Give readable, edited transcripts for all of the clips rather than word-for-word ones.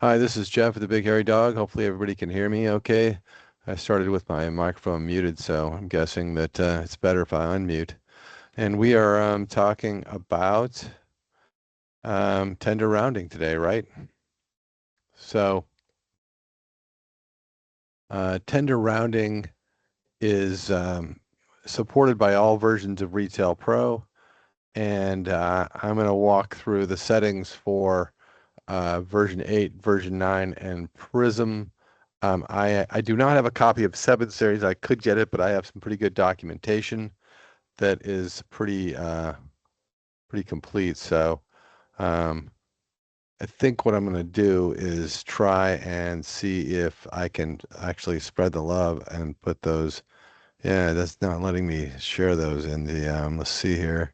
Hi, this is Jeff with the Big Hairy Dog. Hopefully everybody can hear me okay. I started with my microphone muted, so I'm guessing that it's better if I unmute. And we are talking about tender rounding today, right? So tender rounding is supported by all versions of Retail Pro, and I'm going to walk through the settings for version 8, version 9, and Prism. I do not have a copy of 7 series. I could get it, but I have some pretty good documentation that is pretty complete. So um, I think what I'm going to do is try and see if I can actually spread the love and put those. Yeah, that's not letting me share those in the. Let's see here.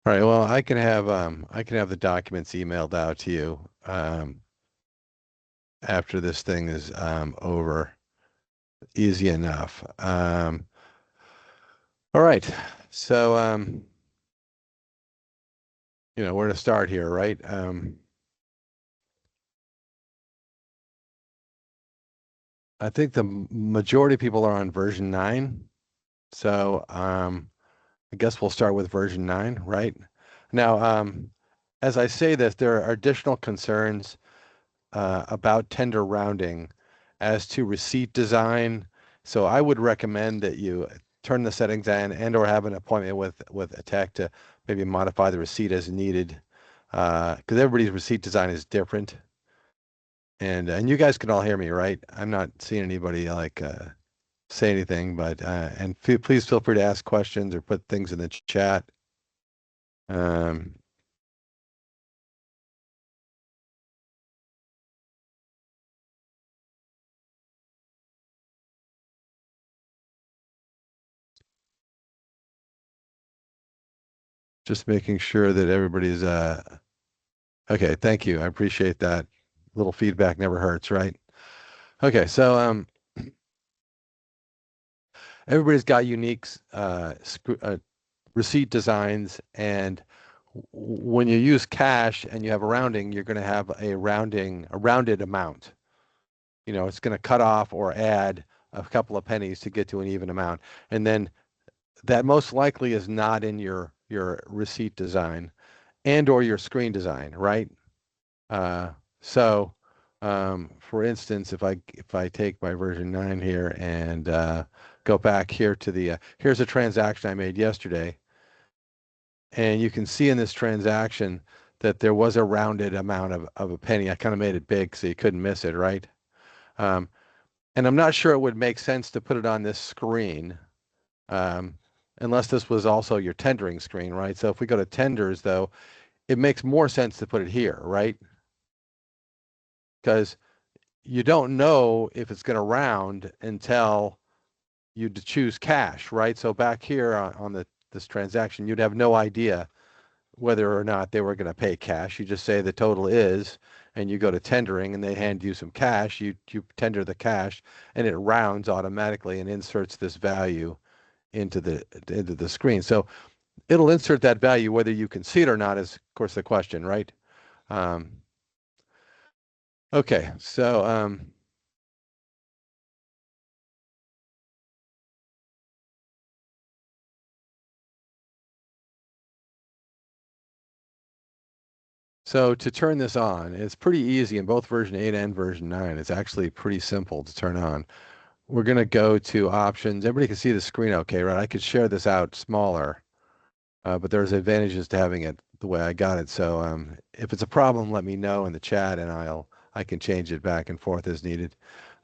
All right. Well, I can have the documents emailed out to you after this thing is over. Easy enough. All right. So where to start here, right? I think the majority of people are on version 9. So I guess we'll start with version 9, right? Now, as I say this, there are additional concerns about tender rounding as to receipt design. So I would recommend that you turn the settings on and or have an appointment with a tech to maybe modify the receipt as needed, because everybody's receipt design is different. And you guys can all hear me, right? I'm not seeing anybody like say anything, but and please feel free to ask questions or put things in the chat. Um, just making sure that everybody's okay. Thank you. I appreciate that. Little feedback never hurts, right? Okay, so everybody's got unique receipt designs, and when you use cash and you have a rounding, you're going to have a rounded amount. It's going to cut off or add a couple of pennies to get to an even amount, and then that most likely is not in your receipt design and or your screen design, right? Uh, so, for instance, if I take my version 9 here and go back here to the here's a transaction I made yesterday, and you can see in this transaction that there was a rounded amount of a penny. I kind of made it big so you couldn't miss it, right? Um, and I'm not sure it would make sense to put it on this screen, um, unless this was also your tendering screen, right? So if we go to tenders, though, it makes more sense to put it here, right? Because you don't know if it's going to round until you choose cash, right? So back here on this transaction, you'd have no idea whether or not they were going to pay cash. You just say the total is, and you go to tendering, and they hand you some cash. You tender the cash, and it rounds automatically and inserts this value into the screen. So it'll insert that value whether you can see it or not is, of course, the question, right? Um, okay, so to turn this on, it's pretty easy in both version 8 and version 9. It's actually pretty simple to turn on. We're going to go to options. Everybody can see the screen okay, right? I could share this out smaller, but there's advantages to having it the way I got it. So if it's a problem, let me know in the chat and I can change it back and forth as needed.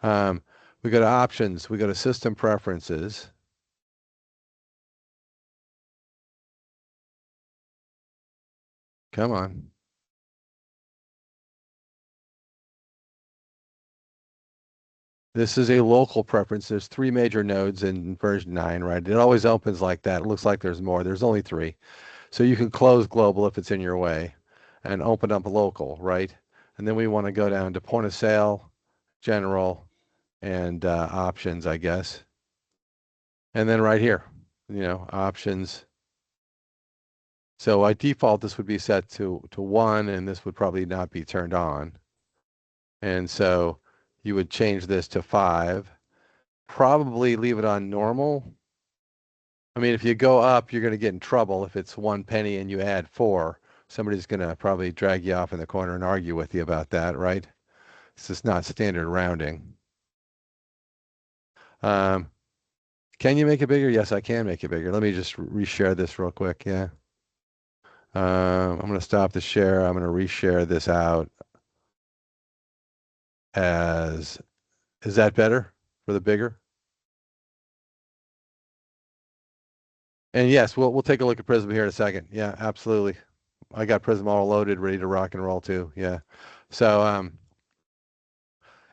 Um, we go to options. We go to system preferences. Come on. This is a local preference. There's 3 major nodes in version 9, right? It always opens like that. It looks like there's more. There's only 3. So you can close global if it's in your way and open up local, right? And then we want to go down to point of sale, general, and options, I guess. And then right here, options. So by default, this would be set to 1, and this would probably not be turned on. And so you would change this to 5, probably leave it on normal. I mean, if you go up, you're going to get in trouble. If it's 1 penny and you add 4, somebody's going to probably drag you off in the corner and argue with you about that, right? This is not standard rounding. Can you make it bigger? Yes, I can make it bigger. Let me just reshare this real quick. Yeah. I'm going to stop the share. I'm going to reshare this out is that better for the bigger? And yes, we'll take a look at Prism here in a second. Yeah, absolutely. I got Prism all loaded, ready to rock and roll too. Yeah. So,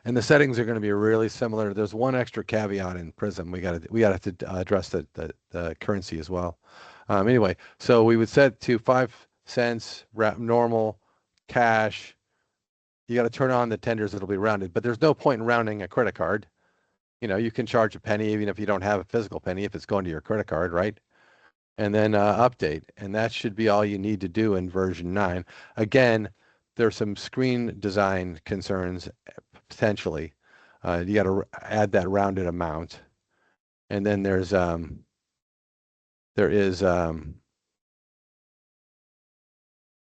and the settings are going to be really similar. There's one extra caveat in Prism. We got to address the currency as well. Anyway, so we would set to 5 cents, normal, cash. You got to turn on the tenders. It'll be rounded, but there's no point in rounding a credit card. You can charge a penny even if you don't have a physical penny if it's going to your credit card, right? And then update, and that should be all you need to do in version 9. Again, there's some screen design concerns potentially. You got to add that rounded amount, and then there is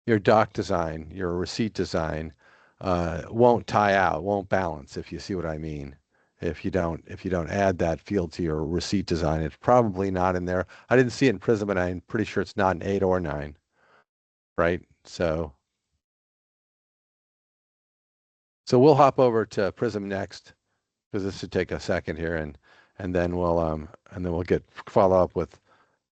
your doc design, your receipt design won't tie out, won't balance, if you see what I mean. If you don't add that field to your receipt design, it's probably not in there. I didn't see it in Prism, and I'm pretty sure it's not in 8 or 9, right? So we'll hop over to Prism next because this should take a second here, and then we'll get follow up with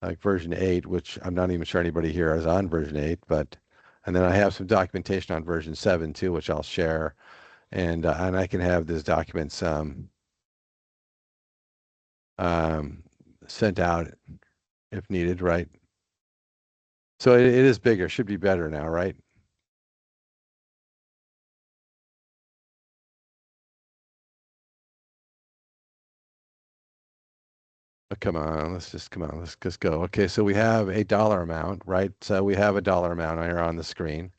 like version 8, which I'm not even sure anybody here is on version 8, and then I have some documentation on version 7 too, which I'll share, and I can have these documents sent out if needed, right? So it is bigger, should be better now, right? But come on, let's just go. Okay, so we have a dollar amount, right? So we have a dollar amount here on the screen.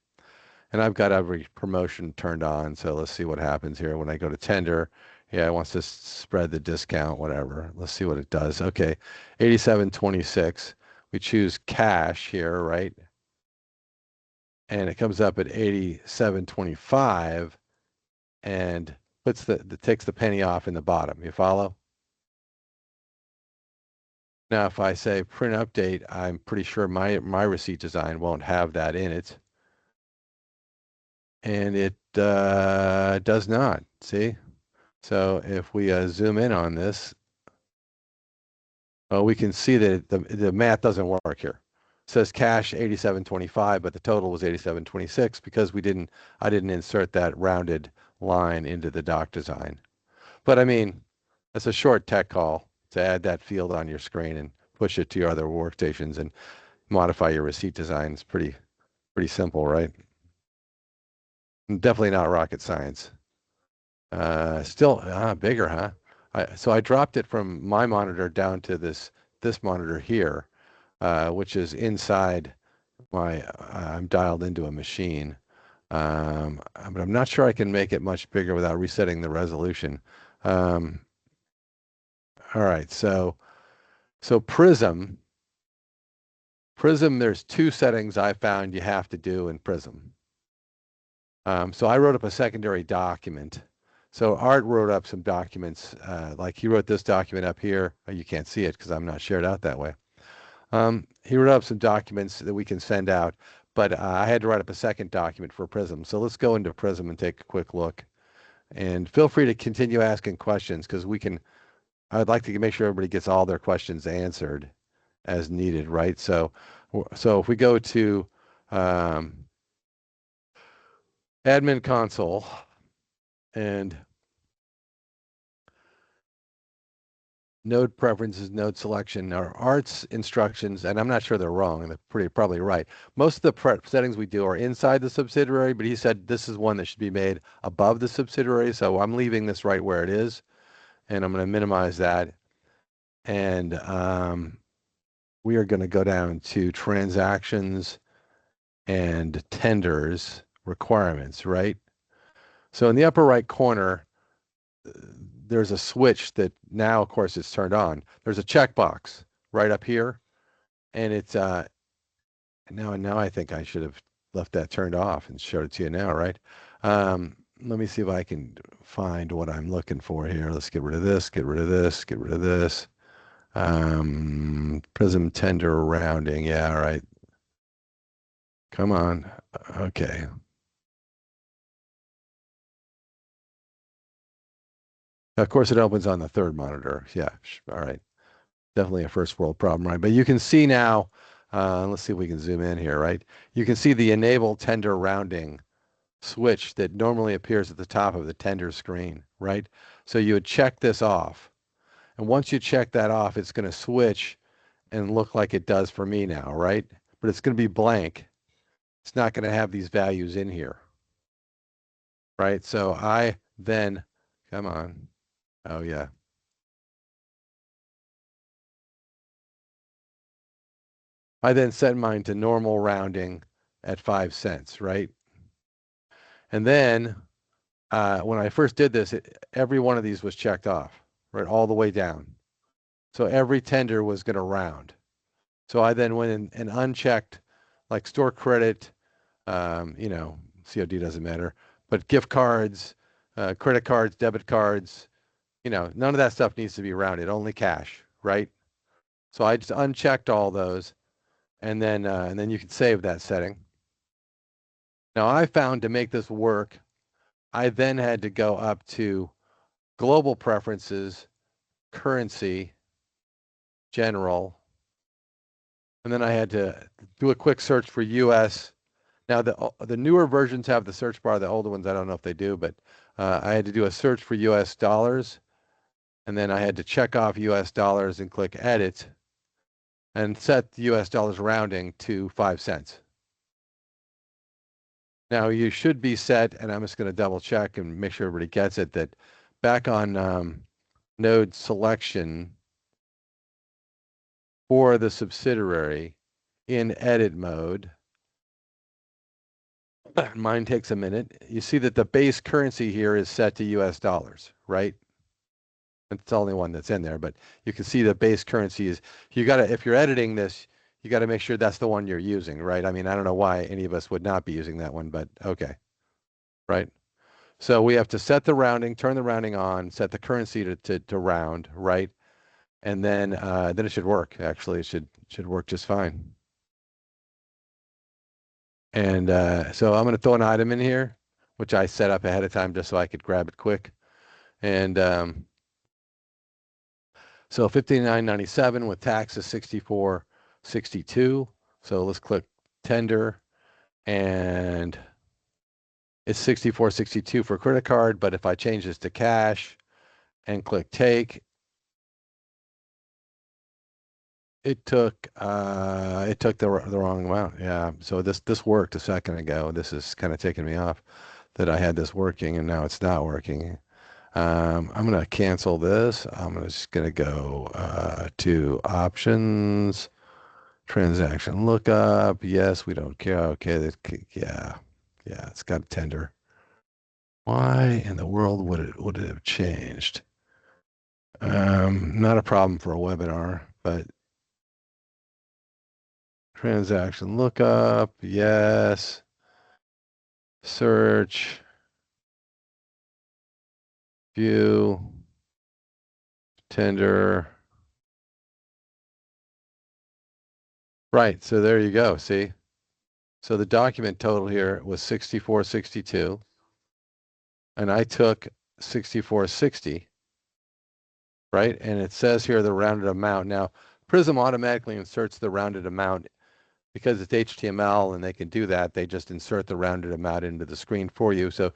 And I've got every promotion turned on, so let's see what happens here when I go to tender. Yeah, it wants to spread the discount, whatever. Let's see what it does. Okay, 87.26. We choose cash here, right? And it comes up at 87.25 and takes the penny off in the bottom. You follow? Now, if I say print update, I'm pretty sure my receipt design won't have that in it. And it does not, see? So if we zoom in on this, we can see that the math doesn't work here. It says cash 87.25, but the total was 87.26 because I didn't insert that rounded line into the doc design. But I mean, it's a short tech call to add that field on your screen and push it to your other workstations and modify your receipt design. It's pretty simple, right? Definitely not rocket science. Still bigger, huh? So I dropped it from my monitor down to this monitor here, which is inside I'm dialed into a machine. But I'm not sure I can make it much bigger without resetting the resolution. All right, so Prism, there's 2 settings I found you have to do in Prism. So I wrote up a secondary document. So Art wrote up some documents, like he wrote this document up here. Oh, you can't see it because I'm not shared out that way. He wrote up some documents that we can send out, but I had to write up a second document for Prism. So let's go into Prism and take a quick look. And feel free to continue asking questions because I'd like to make sure everybody gets all their questions answered as needed, right? So if we go to admin console and node preferences, node selection, or Art's instructions, and I'm not sure they're wrong, they're probably right. Most of the settings we do are inside the subsidiary, but he said this is one that should be made above the subsidiary, so I'm leaving this right where it is. and I'm going to minimize that. And we are going to go down to transactions and tenders requirements, right? So in the upper right corner, there's a switch that now, of course, it's turned on. There's a checkbox right up here, and it's now I think I should have left that turned off and showed it to you now, right? Let me see if I can find what I'm looking for here. Let's get rid of this, get rid of this, get rid of this. Prism tender rounding. Yeah, all right. Come on. Okay. Of course, it opens on the third monitor. Yeah, all right. Definitely a first world problem, right? But you can see now, let's see if we can zoom in here, right? You can see the enable tender rounding switch that normally appears at the top of the tender screen, right? So you would check this off. And once you check that off, it's going to switch and look like it does for me now, right? But it's going to be blank. It's not going to have these values in here, right? So I then, come on. Oh, yeah. I then set mine to normal rounding at 5 cents, right? And then when I first did this, every one of these was checked off, right, all the way down. So every tender was going to round. So I then went in and unchecked like store credit, COD doesn't matter, but gift cards, credit cards, debit cards, none of that stuff needs to be rounded, only cash, right? So I just unchecked all those, and then you can save that setting. Now I found to make this work, I then had to go up to global preferences, currency, general, and then I had to do a quick search for US. Now the newer versions have the search bar, the older ones I don't know if they do, but I had to do a search for US dollars, and then I had to check off US dollars and click edit and set the US dollars rounding to 5 cents. Now you should be set, and I'm just going to double check and make sure everybody gets it, that back on node selection for the subsidiary in edit mode, mine takes a minute. You see that the base currency here is set to US dollars, right? It's the only one that's in there, but you can see the base currency is, if you're editing this, you got to make sure that's the one you're using, right? I mean, I don't know why any of us would not be using that one, but okay, right? So we have to set the rounding, turn the rounding on, set the currency to round, right? And then it should work. Actually, it should work just fine. And so I'm going to throw an item in here, which I set up ahead of time just so I could grab it quick. And so 59.97 with tax is 64.62. So let's click tender, and it's 64.62 for credit card. But if I change this to cash and click take, it took the wrong amount. Yeah. So this worked a second ago. This is kind of taking me off that I had this working, and now it's not working. I'm going to cancel this. I'm just going to go to options, transaction lookup. Yes, we don't care. Okay, yeah, it's got a tender. Why in the world would it have changed? Not a problem for a webinar, but transaction lookup, yes. Search, view, tender. Right, so there you go, see? So the document total here was 64.62, and I took 64.60, right? And it says here the rounded amount. Now, Prism automatically inserts the rounded amount because it's HTML and they can do that. They just insert the rounded amount into the screen for you. So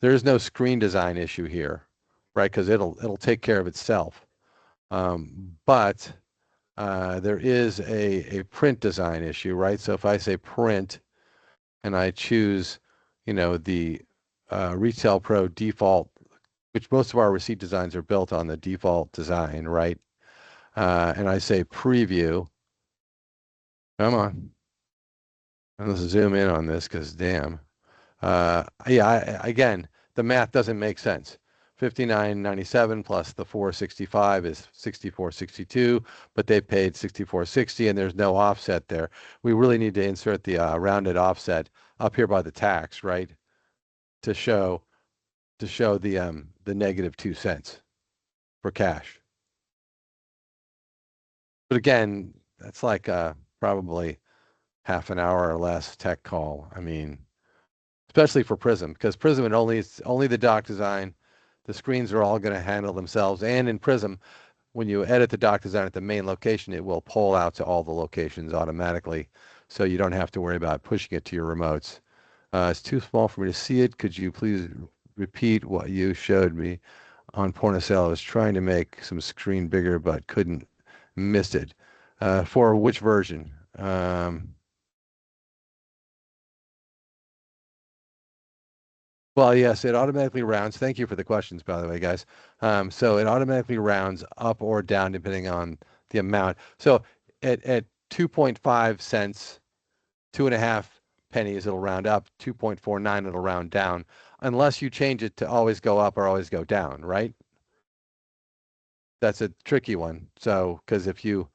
there's no screen design issue here, right? Because it'll take care of itself. But there is a print design issue, right? So if I say print and I choose, the Retail Pro default which most of our receipt designs are built on the default design, right? And I say preview. Come on. Let's zoom in on this because damn. Yeah, again, the math doesn't make sense. 59.97 plus the 465 is 64.62, but they paid 64.60 and there's no offset there. We really need to insert the rounded offset up here by the tax, right? To show the negative 2 cents for cash. But again, that's like probably half an hour or less tech call. I mean, especially for Prism, because Prism it's only the dock design. The screens are all going to handle themselves. And in Prism, when you edit the dock design at the main location, it will pull out to all the locations automatically. So you don't have to worry about pushing it to your remotes. It's too small for me to see it. Could you please repeat what you showed me on point of sale? I was trying to make some screen bigger, but couldn't, missed it. For which version? Well, yes, it automatically rounds. Thank you for the questions, by the way, guys. So it automatically rounds up or down depending on the amount. So at 2.5 cents, 2.5 pennies, it'll round up. 2.49, it'll round down, unless you change it to always go up or always go down, right? That's a tricky one. So, because if you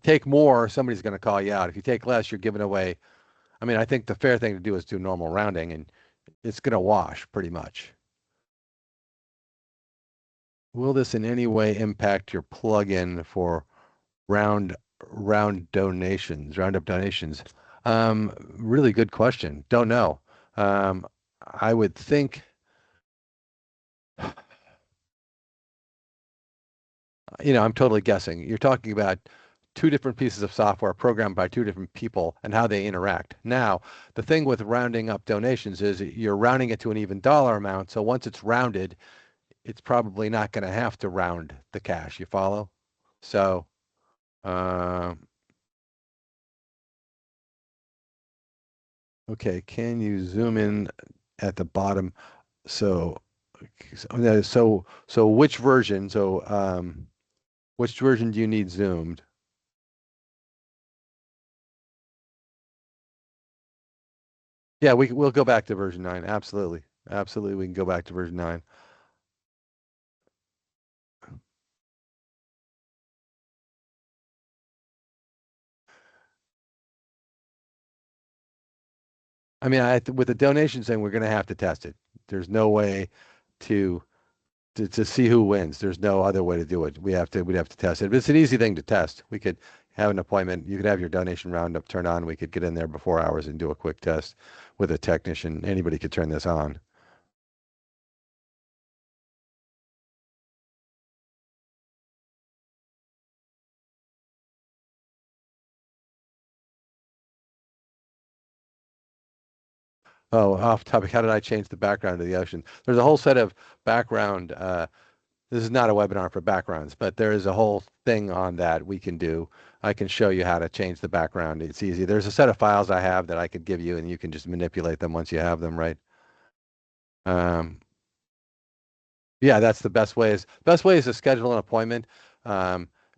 take more, somebody's going to call you out. If you take less, you're giving away. I mean, I think the fair thing to do is do normal rounding, and it's going to wash pretty much. Will this in any way impact your plugin for round donations, roundup donations? Really good question. Don't know. I would think, I'm totally guessing. You're talking about two different pieces of software programmed by two different people and how they interact. Now, the thing with rounding up donations is you're rounding it to an even dollar amount. So once it's rounded, it's probably not going to have to round the cash. You follow? So, okay, can you zoom in at the bottom? So, so which version? So, which version do you need zoomed? Yeah, we'll go back to version 9. Absolutely. Absolutely, we can go back to version 9. I mean, with the donation thing, we're going to have to test it. There's no way to to see who wins. There's no other way to do it. We'd have to test it. But it's an easy thing to test. We could have an appointment. You could have your donation roundup turned on. We could get in there before hours and do a quick test with a technician. Anybody could turn this on. Oh, off topic. How did I change the background of the ocean? There's a whole set of background. This is not a webinar for backgrounds, but there is a whole thing on that we can do. I can show you how to change the background. It's easy. There's a set of files I have that I could give you, and you can just manipulate them once you have them, right? Yeah, that's the best way. Best way is to schedule an appointment,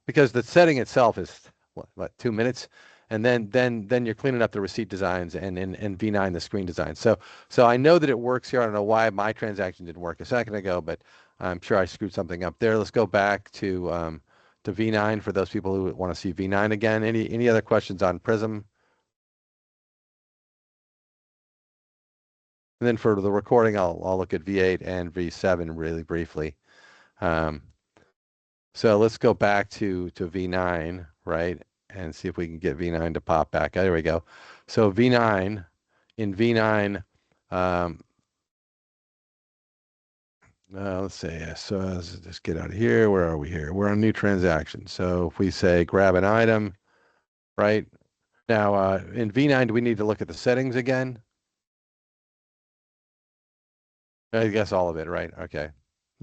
because the setting itself is what 2 minutes, and then you're cleaning up the receipt designs and V9 the screen design. So I know that it works here. I don't know why my transaction didn't work a second ago, but I'm sure I screwed something up there. Let's go back to V9 for those people who want to see V9 again. Any other questions on Prism? And then for the recording, I'll look at V8 and V7 really briefly. So let's go back to V9, right? And see if we can get V9 to pop back. There we go. So V9, in V9, let's see. So let's just get out of here. Where are we here? We're on new transaction. So if we say grab an item, right? Now in V9, do we need to look at the settings again? I guess all of it, right? Okay.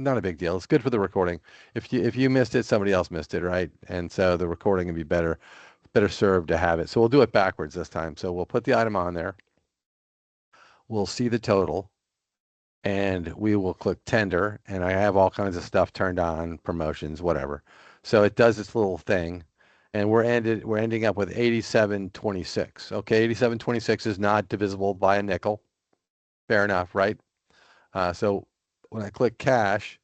Not a big deal. It's good for the recording. If you missed it, somebody else missed it, right? And so the recording can be better served to have it. So we'll do it backwards this time. So we'll put the item on there. We'll see the total. and we will click tender, and I have all kinds of stuff turned on, promotions, whatever. So it does its little thing, and we're ending up with 87.26. Okay, 87.26 is not divisible by a nickel. Fair enough, right? So when I click cash,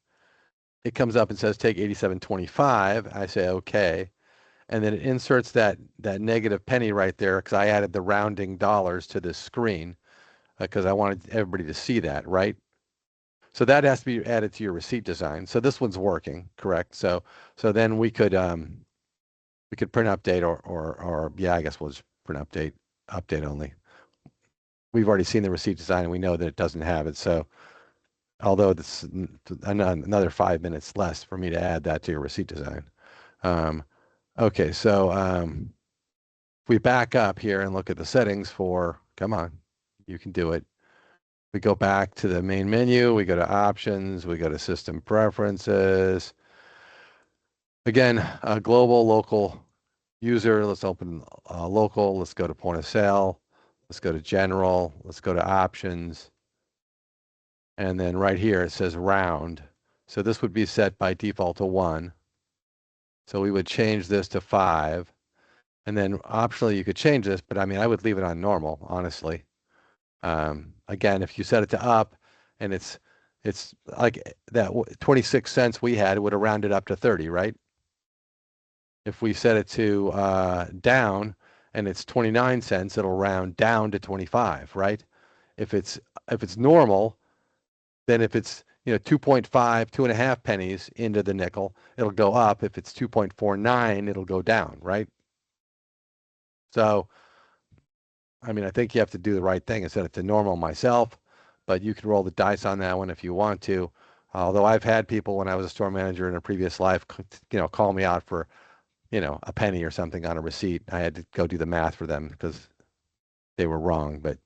it comes up and says take 87.25. I say okay, and then it inserts that negative penny right there because I added the rounding dollars to this screen because I wanted everybody to see that, right? So that has to be added to your receipt design. So this one's working, correct? So then we could print update or yeah, I guess we'll just print update only. We've already seen the receipt design and we know that it doesn't have it. So although it's another 5 minutes less for me to add that to your receipt design. Okay, so if we back up here and look at the settings for, come on, you can do it. We go back to the main menu, we go to options, we go to system preferences. Again, global, local user, let's open local, let's go to point of sale, let's go to general, let's go to options. And then right here it says round. So this would be set by default to 1. So we would change this to 5. And then optionally you could change this, but I mean, I would leave it on normal, honestly. Again, if you set it to up and it's like that 26 cents we had, it would have rounded up to 30, right? If we set it to down and it's 29 cents, it'll round down to 25, right? If it's normal, then if it's 2.5, 2.5 pennies into the nickel, it'll go up. If it's 2.49, it'll go down, right? So, I mean, I think you have to do the right thing and set it to normal myself, but you can roll the dice on that one if you want to. Although I've had people when I was a store manager in a previous life, call me out for, a penny or something on a receipt. I had to go do the math for them because they were wrong. But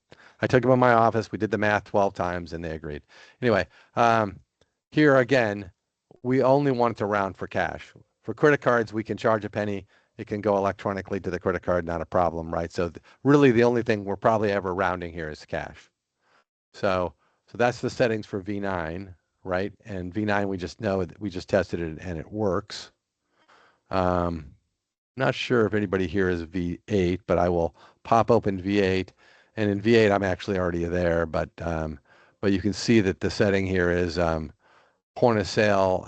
I took them in my office. We did the math 12 times and they agreed. Anyway, here again, we only want to round for cash. For credit cards, we can charge a penny. It can go electronically to the credit card, not a problem, right? So really the only thing we're probably ever rounding here is cash. So that's the settings for V9, right? And V9, we just know that we just tested it and it works. Not sure if anybody here is V8, but I will pop open V8. And in V8, I'm actually already there, but you can see that the setting here is point of sale,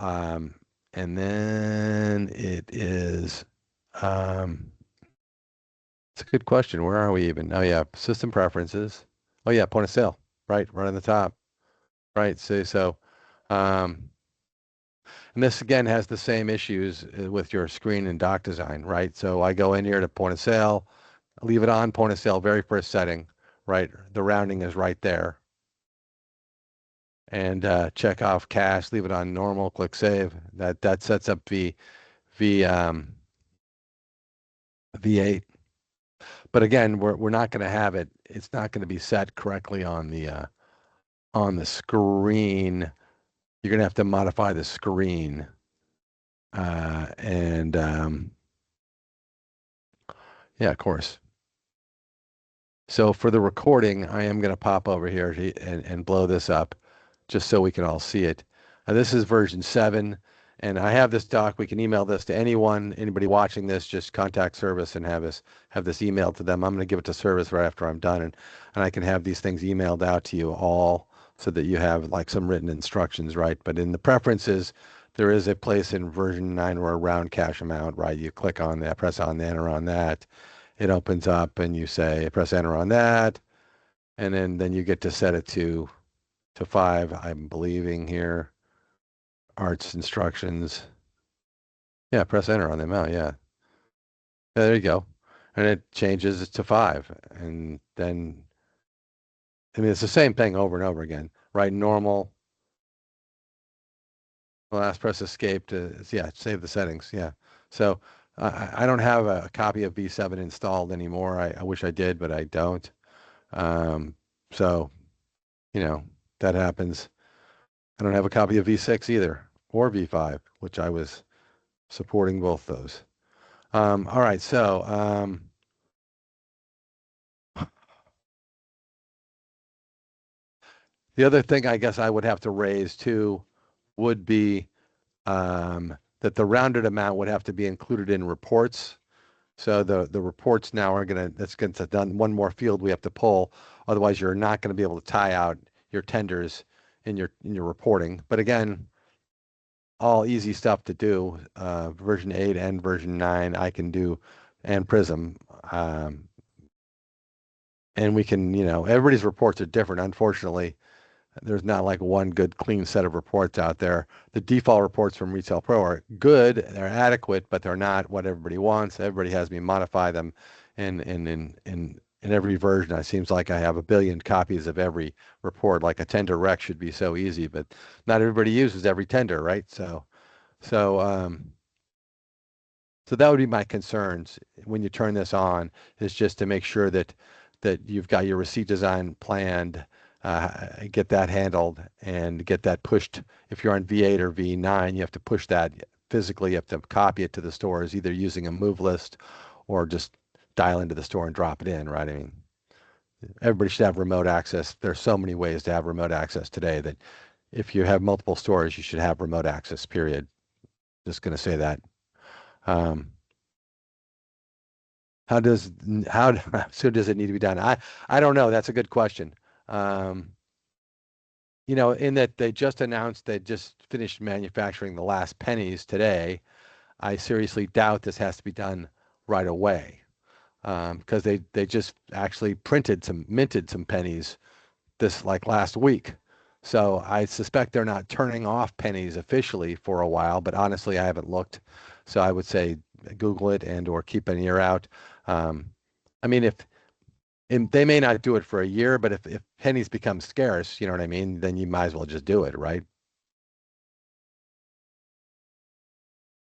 and then it is, it's a good question. Where are we even? Oh yeah, system preferences. Oh yeah, point of sale, right on the top, right? So, and this again has the same issues with your screen and dock design, right? So I go in here to point of sale, leave it on point of sale, very first setting, right? The rounding is right there. And check off cash, leave it on normal, click save. That sets up V8. But again, we're not going to have it. It's not going to be set correctly on the screen. You're going to have to modify the screen. And yeah, of course. So for the recording, I am going to pop over here and blow this up just so we can all see it. This is version 7, and I have this doc. We can email this to anybody watching this, just contact service and have this emailed to them. I'm going to give it to service right after I'm done, and I can have these things emailed out to you all so that you have like some written instructions, right? But in the preferences, there is a place in version 9 where round cash amount, right? You click on that, press on the enter on that. It opens up and you say, press enter on that. And then you get to set it to 5, I'm believing here. Arts instructions. Yeah, press enter on the amount. Yeah. There you go. And it changes it to 5. And then, I mean, it's the same thing over and over again, right? Normal. Last press escape to, yeah, save the settings. Yeah. So I don't have a copy of V7 installed anymore. I wish I did, but I don't. So, that happens. I don't have a copy of V6 either, or V5, which I was supporting both those. All right, so The other thing I guess I would have to raise too would be that the rounded amount would have to be included in reports. So the reports now are that's going to done one more field we have to pull. Otherwise, you're not going to be able to tie out your tenders in your reporting. But again, all easy stuff to do. Version 8 and version 9 I can do, and Prism. And we can, everybody's reports are different. Unfortunately, there's not like one good clean set of reports out there. The default reports from Retail Pro are good, they're adequate, but they're not what everybody wants. Everybody has me modify them, and in every version, it seems like I have a billion copies of every report. Like a tender rec should be so easy, but not everybody uses every tender, right? So so that would be my concerns when you turn this on, is just to make sure that you've got your receipt design planned, get that handled, and get that pushed. If you're on V8 or V9, you have to push that physically. You have to copy it to the stores, either using a move list or just dial into the store and drop it in, right? I mean, everybody should have remote access. There's so many ways to have remote access today that if you have multiple stores, you should have remote access, period. Just going to say that. Um, How does how soon does it need to be done? I don't know. That's a good question. Um, in that they just announced they just finished manufacturing the last pennies today. I seriously doubt this has to be done right away, because they just actually minted some pennies this like last week. So I suspect they're not turning off pennies officially for a while, but honestly, I haven't looked. So I would say Google it and or keep an ear out. Um, I mean, if and they may not do it for a year, but if pennies become scarce, you know what I mean, then you might as well just do it, right?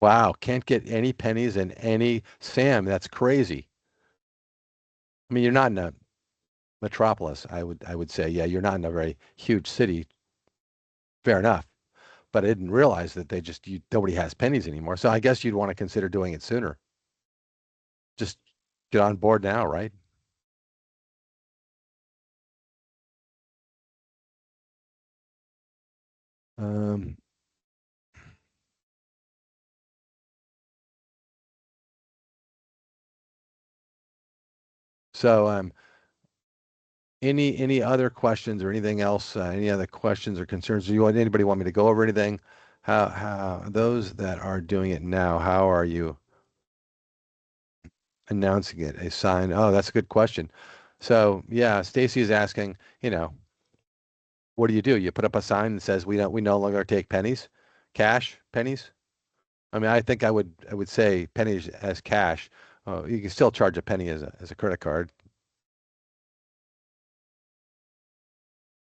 Wow, can't get any pennies in any Sam. That's crazy. I mean, you're not in a metropolis. I would say, yeah, you're not in a very huge city. Fair enough. But I didn't realize that nobody has pennies anymore. So I guess you'd want to consider doing it sooner. Just get on board now, right? Um, so any other questions or anything else? Any other questions or concerns? Do you want anybody want me to go over anything? How those that are doing it now? How are you announcing it? A sign? Oh, that's a good question. So yeah, Stacy is asking. What do? You put up a sign that says we no longer take pennies, cash pennies. I mean, I think I would say pennies as cash. You can still charge a penny as a credit card.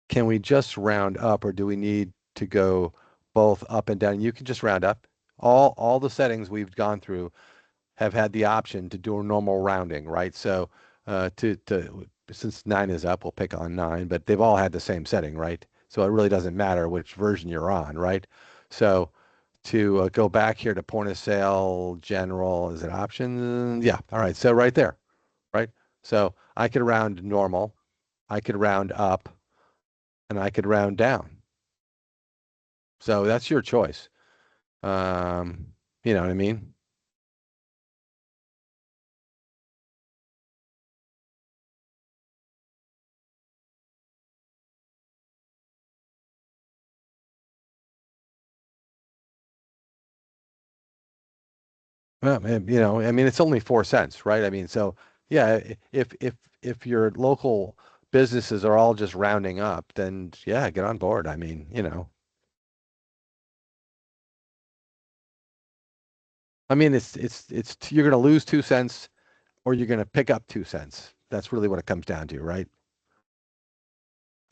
Can we just round up, or do we need to go both up and down? You can just round up. All the settings we've gone through have had the option to do a normal rounding, right? So to since 9 is up, we'll pick on 9, but they've all had the same setting, right? So it really doesn't matter which version you're on, right? So to go back here to point of sale general, is it options? Yeah, all right. So right there, right? So I could round normal, I could round up, and I could round down. So that's your choice. You know what I mean? Well, I mean, it's only 4 cents, right? I mean, so yeah, if your local businesses are all just rounding up, then yeah, get on board. I mean, I mean, you're going to lose 2 cents or you're going to pick up 2 cents. That's really what it comes down to, right?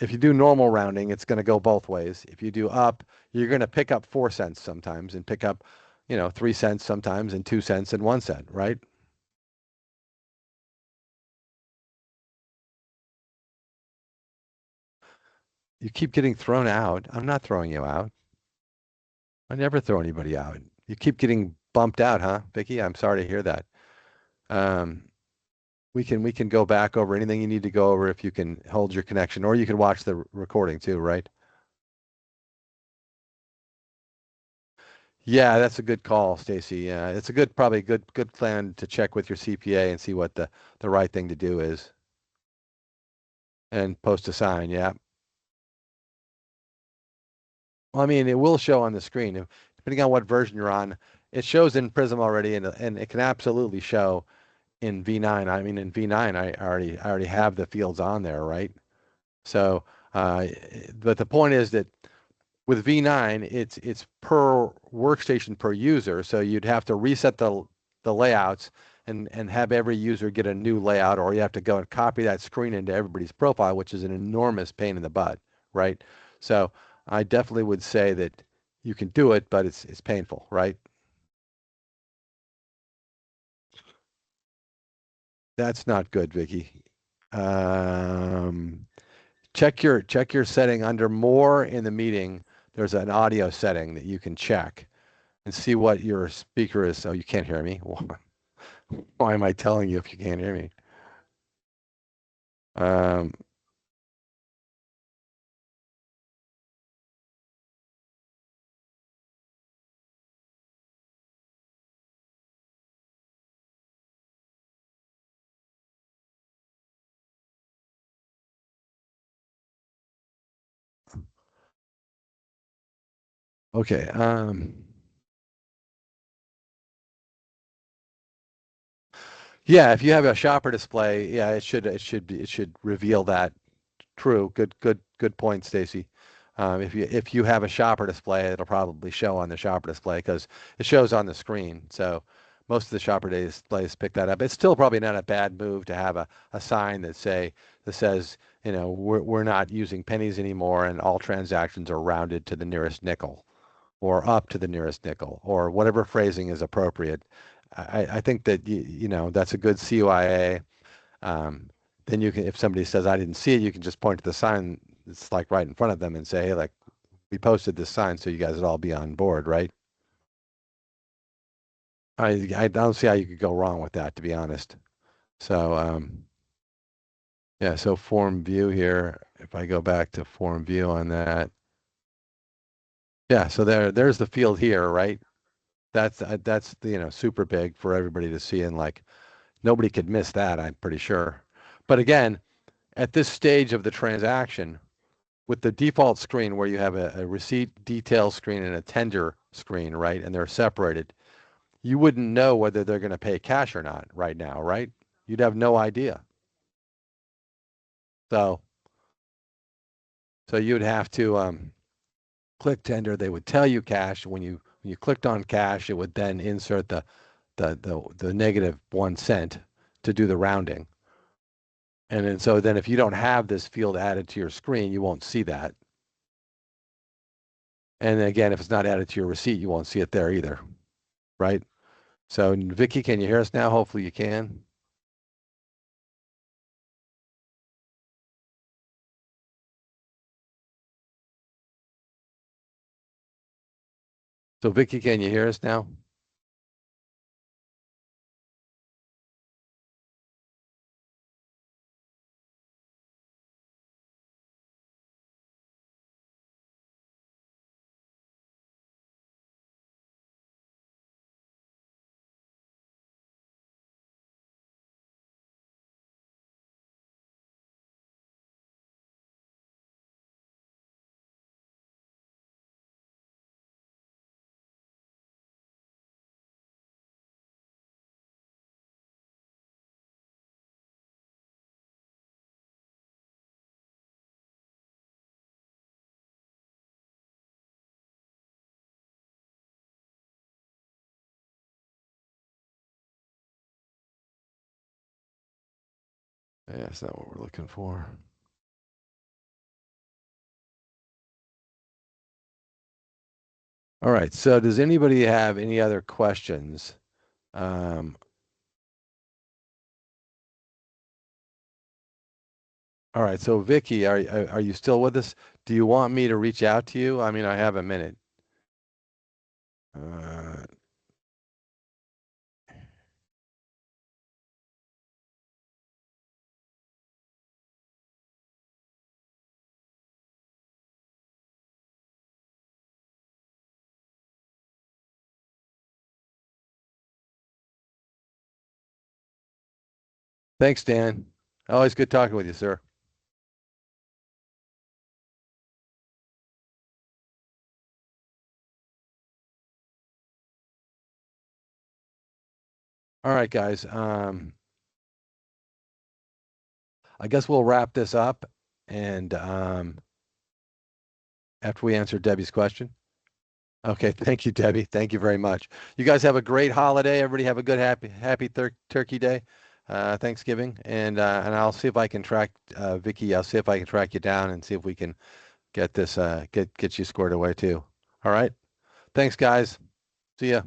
If you do normal rounding, it's going to go both ways. If you do up, you're going to pick up 4 cents sometimes and pick up, 3 cents sometimes and 2 cents and 1 cent, right? You keep getting thrown out. I'm not throwing you out. I never throw anybody out. You keep getting bumped out, huh, Vicky? I'm sorry to hear that. Um, we can go back over anything you need to go over if you can hold your connection, or you can watch the recording too, right? Yeah, that's a good call, Stacy. Yeah, it's a probably good plan to check with your CPA and see what the right thing to do is, and post a sign. Yeah. Well, I mean, it will show on the screen, depending on what version you're on. It shows in Prism already, and it can absolutely show in V9. I mean, in V9, I already have the fields on there, right? So, but the point is that with V9, it's per workstation per user. So you'd have to reset the layouts and have every user get a new layout, or you have to go and copy that screen into everybody's profile, which is an enormous pain in the butt, right? So I definitely would say that you can do it, but it's painful, right? That's not good, Vicky. Um, check your setting under more in the meeting. There's an audio setting that you can check and see what your speaker is. Oh, you can't hear me. Why am I telling you if you can't hear me? Um, okay. Yeah, if you have a shopper display, yeah, it should reveal that. True. Good point, Stacy. If you have a shopper display, it'll probably show on the shopper display because it shows on the screen. So most of the shopper displays pick that up. It's still probably not a bad move to have a sign that says, we're not using pennies anymore, and all transactions are rounded to the nearest nickel, or up to the nearest nickel, or whatever phrasing is appropriate. I think that that's a good CYA. Um, then you can, if somebody says I didn't see it, you can just point to the sign. It's like right in front of them and say, hey, like we posted this sign, so you guys would all be on board, right? I don't see how you could go wrong with that, to be honest. So yeah, so form view here. If I go back to form view on that, yeah, so there's the field here, right? That's super big for everybody to see, and like nobody could miss that, I'm pretty sure. But again, at this stage of the transaction, with the default screen where you have a receipt detail screen and a tender screen, right? And they're separated, you wouldn't know whether they're going to pay cash or not right now, right? You'd have no idea. So, so you'd have to click tender. They would tell you cash. When you clicked on cash, it would then insert the negative 1 cent to do the rounding. And then so then if you don't have this field added to your screen, you won't see that. And then again, if it's not added to your receipt, you won't see it there either, right? So Vicky, can you hear us now? Hopefully you can. So Vicky, can you hear us now? Yeah, that's not what we're looking for. All right. So does anybody have any other questions? Um, all right. So Vicky, are you still with us? Do you want me to reach out to you? I mean, I have a minute. Uh, Thanks, Dan. Always good talking with you, sir. All right, guys. I guess we'll wrap this up, and after we answer Debbie's question. Okay, thank you, Debbie. Thank you very much. You guys have a great holiday. Everybody have a good, happy Turkey Day, Thanksgiving, and I'll see if I can track Vicky. I'll see if I can track you down and see if we can get this get you squared away too. All right. Thanks, guys. See ya.